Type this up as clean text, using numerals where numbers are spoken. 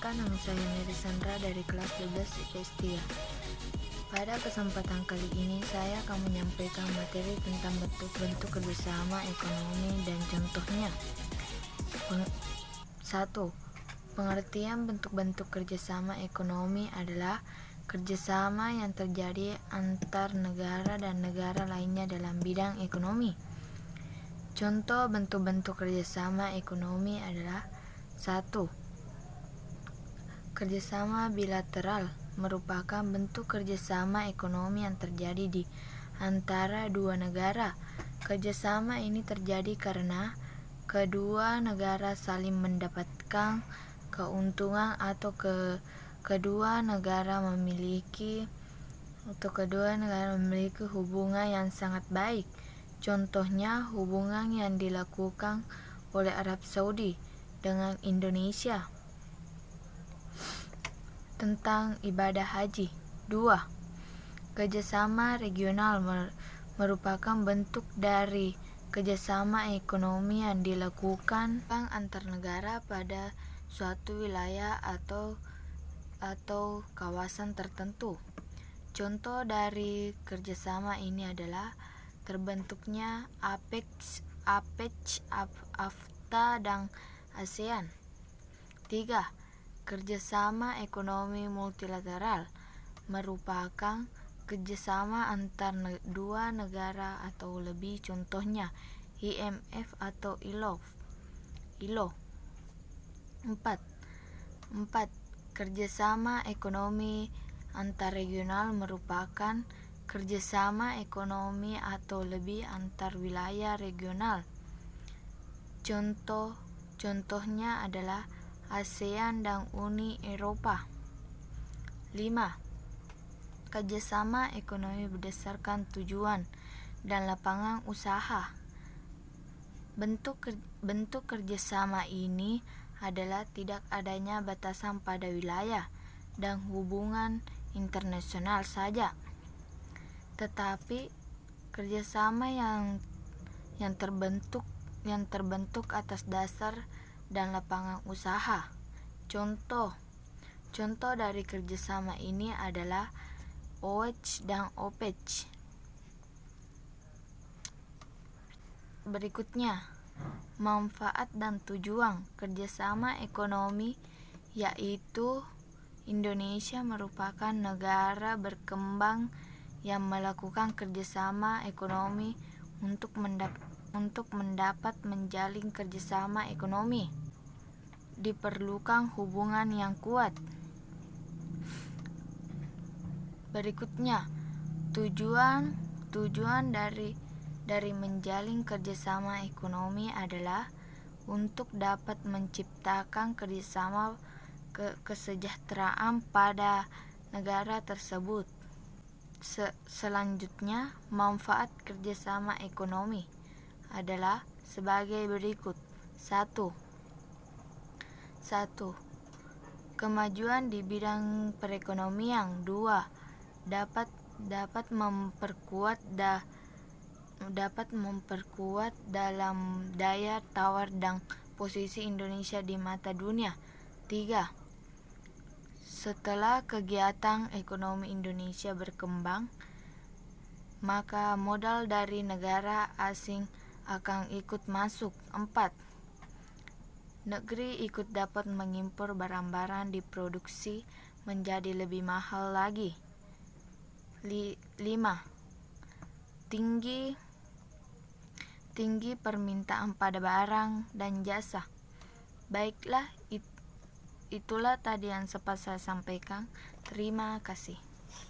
Perkenalkan, nama saya Mary Sandra dari kelas 12 IPS 3. Pada kesempatan kali ini saya akan menyampaikan materi tentang bentuk-bentuk kerjasama ekonomi dan contohnya. 1. Pengertian bentuk-bentuk kerjasama ekonomi adalah kerjasama yang terjadi antar negara dan negara lainnya dalam bidang ekonomi. Contoh bentuk-bentuk kerjasama ekonomi adalah 1. Kerjasama bilateral merupakan bentuk kerjasama ekonomi yang terjadi di antara dua negara. Kerjasama ini terjadi karena kedua negara saling mendapatkan keuntungan atau kedua negara memiliki hubungan yang sangat baik. Contohnya hubungan yang dilakukan oleh Arab Saudi dengan Indonesia tentang ibadah haji. 2. Kerjasama regional merupakan bentuk dari kerjasama ekonomi yang dilakukan antar negara pada suatu wilayah atau kawasan tertentu. Contoh dari kerjasama ini adalah terbentuknya APEC, AFTA, dan ASEAN. 3. Kerjasama ekonomi multilateral merupakan kerjasama antar dua negara atau lebih, contohnya IMF atau ILO. 4. Kerjasama ekonomi antarregional merupakan kerjasama ekonomi atau lebih antar wilayah regional. Contohnya adalah ASEAN dan Uni Eropa. 5. Kerjasama ekonomi berdasarkan tujuan dan lapangan usaha. Bentuk kerjasama ini adalah tidak adanya batasan pada wilayah dan hubungan internasional saja, tetapi kerjasama yang terbentuk atas dasar dan lapangan usaha. Contoh dari kerjasama ini adalah OEC dan OPEC. Berikutnya, manfaat dan tujuan kerjasama ekonomi, yaitu Indonesia merupakan negara berkembang yang melakukan kerjasama ekonomi untuk mendapat menjalin kerjasama ekonomi. Diperlukan hubungan yang kuat. Berikutnya, tujuan dari menjalin kerjasama ekonomi adalah untuk dapat menciptakan kerjasama kesejahteraan pada negara tersebut. Selanjutnya, manfaat kerjasama ekonomi adalah sebagai berikut. 1. Kemajuan di bidang perekonomian. 2. Dapat memperkuat dalam daya tawar dan posisi Indonesia di mata dunia. 3. Setelah kegiatan ekonomi Indonesia berkembang, maka modal dari negara asing akan ikut masuk. 4. Negeri ikut dapat mengimpor barang-barang diproduksi menjadi lebih mahal lagi. 5. Tinggi permintaan pada barang dan jasa. Baiklah, itulah tadi yang sempat saya sampaikan. Terima kasih.